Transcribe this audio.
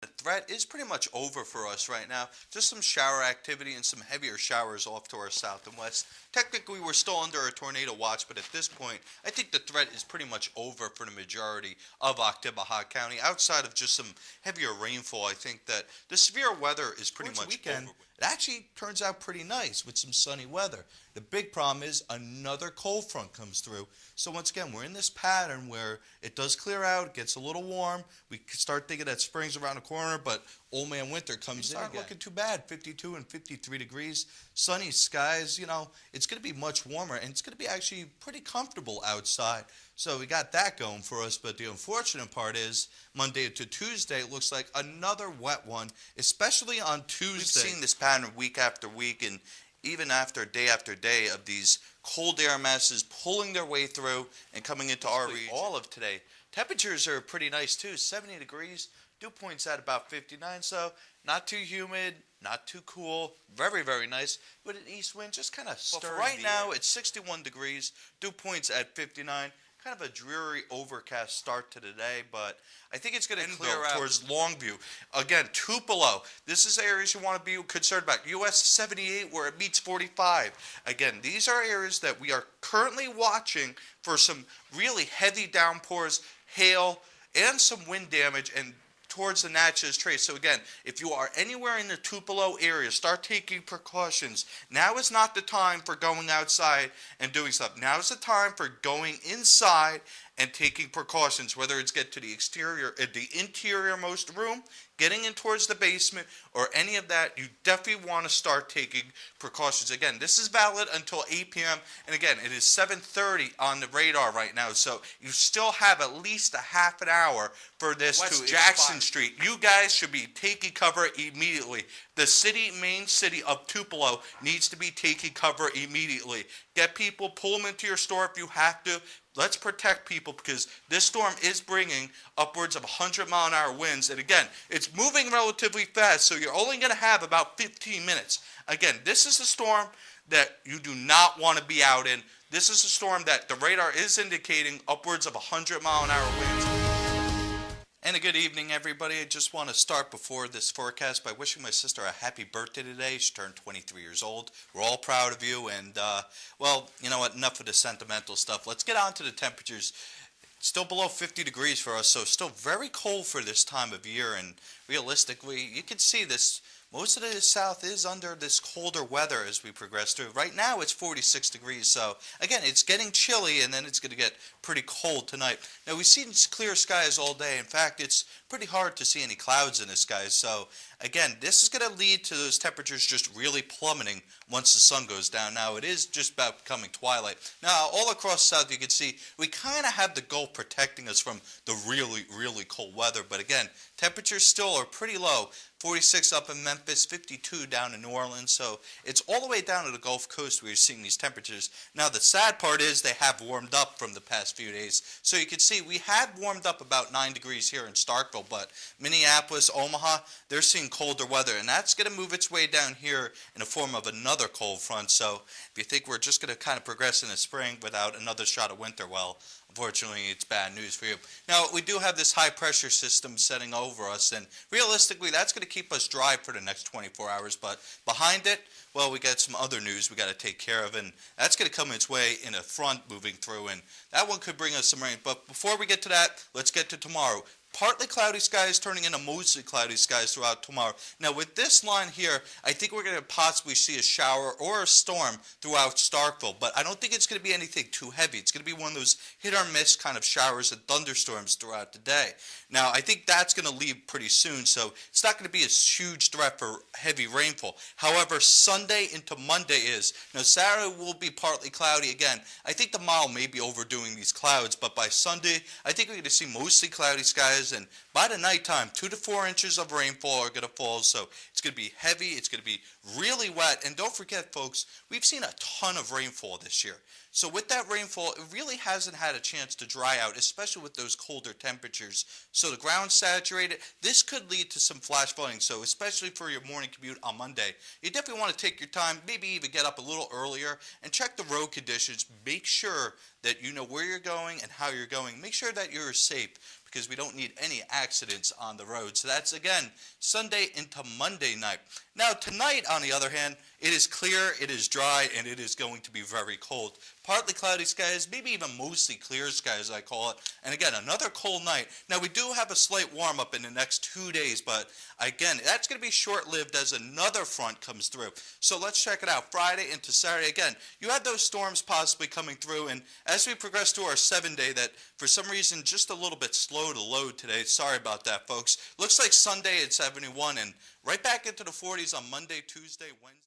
The threat is pretty much over for us right now. Just some shower activity and some heavier showers off to our south and west. Technically, we're still under a tornado watch, but at this point, I think the threat is pretty much over for the majority of Oktibbeha County. Outside of just some heavier rainfall, I think that the severe weather is pretty much weekend, over. it actually turns out pretty nice with some sunny weather. The big problem is another cold front comes through. So once again, we're in this pattern where it does clear out, it gets a little warm. We start thinking that spring's around the corner, but old man winter comes in. It's not looking too bad. 52 and 53 degrees, sunny skies. You know, it's going to be much warmer, and it's going to be actually pretty comfortable outside. So we got that going for us, but the unfortunate part is Monday to Tuesday, it looks like another wet one, especially on Tuesday. We've seen this pattern week after week, and even after day of these cold air masses pulling their way through and coming into our region. All of today. Temperatures are pretty nice too, 70 degrees, dew points at about 59, so not too humid, not too cool, very, very nice, with an east wind just kind of stirring. Right now it's 61 degrees, dew points at 59. Kind of a dreary, overcast start to the day, but I think it's going to clear out towards Longview. Again, Tupelo. This is areas you want to be concerned about. US 78, where it meets 45. Again, these are areas that we are currently watching for some really heavy downpours, hail, and some wind damage, and towards the Natchez Trace. So again, if you are anywhere in the Tupelo area, start taking precautions. Now is not the time for going outside and doing stuff. Now is the time for going inside and taking precautions, whether it's get to the exterior, the interiormost room, getting in towards the basement, or any of that. You definitely want to start taking precautions. Again, this is valid until 8 p.m. And again, it is 7:30 on the radar right now, so you still have at least a half an hour for this to Jackson Street. You guys should be taking cover immediately. The main city of Tupelo needs to be taking cover immediately. Get people, pull them into your store if you have to. Let's protect people, because this storm is bringing upwards of 100-mile-an-hour winds. And again, it's moving relatively fast, so you're only going to have about 15 minutes. Again, this is a storm that you do not want to be out in. This is a storm that the radar is indicating upwards of 100-mile-an-hour winds. And a good evening, everybody. I just want to start before this forecast by wishing my sister a happy birthday today. She turned 23 years old. We're all proud of you. And, well, you know what? Enough of the sentimental stuff. Let's get on to the temperatures. It's still below 50 degrees for us, so still very cold for this time of year. And realistically, you can see this. Most of the south is under this colder weather as we progress through. Right now it's 46 degrees, so again, it's getting chilly, and then it's going to get pretty cold tonight. Now, we've seen clear skies all day. In fact, it's pretty hard to see any clouds in the skies. So again, this is going to lead to those temperatures just really plummeting once the sun goes down. Now, it is just about becoming twilight. Now, all across south, you can see we kind of have the Gulf protecting us from the really, really cold weather. But again, temperatures still are pretty low. 46 up in Memphis, 52 down in New Orleans. So it's all the way down to the Gulf Coast where you're seeing these temperatures. Now, the sad part is they have warmed up from the past few days. So you can see we had warmed up about 9 degrees here in Starkville, but Minneapolis, Omaha, they're seeing colder weather. And that's going to move its way down here in the form of another cold front. So if you think we're just going to kind of progress in the spring without another shot of winter, well, unfortunately, it's bad news for you. Now, we do have this high-pressure system setting over us, and realistically, that's going to keep us dry for the next 24 hours. But behind it, well, we got some other news we got to take care of, and that's going to come its way in a front moving through, and that one could bring us some rain. But before we get to that, let's get to tomorrow. Partly cloudy skies turning into mostly cloudy skies throughout tomorrow. Now, with this line here, I think we're going to possibly see a shower or a storm throughout Starkville, but I don't think it's going to be anything too heavy. It's going to be one of those hit or miss kind of showers and thunderstorms throughout the day. Now, I think that's going to leave pretty soon, so it's not going to be a huge threat for heavy rainfall. However, Sunday into Monday is. Now, Saturday will be partly cloudy again. I think the model may be overdoing these clouds, but by Sunday, I think we're going to see mostly cloudy skies. And by the nighttime, 2 to 4 inches of rainfall are going to fall. So it's going to be heavy. It's going to be really wet. And don't forget, folks, we've seen a ton of rainfall this year. So with that rainfall, it really hasn't had a chance to dry out, especially with those colder temperatures. So the ground's saturated. This could lead to some flash flooding. So especially for your morning commute on Monday, you definitely want to take your time, maybe even get up a little earlier and check the road conditions. Make sure that you know where you're going and how you're going. Make sure that you're safe. because we don't need any accidents on the road. So that's, again, Sunday into Monday night. Now, tonight, on the other hand, it is clear, it is dry, and it is going to be very cold. Partly cloudy skies, maybe even mostly clear skies, I call it. And again, another cold night. Now, we do have a slight warm-up in the next 2 days, but again, that's going to be short-lived as another front comes through. So let's check it out. Friday into Saturday, again, you have those storms possibly coming through, and as we progress through our 7-day, that for some reason just a little bit slow to load today. Sorry about that, folks. Looks like Sunday at 71, and right back into the 40s on Monday, Tuesday, Wednesday.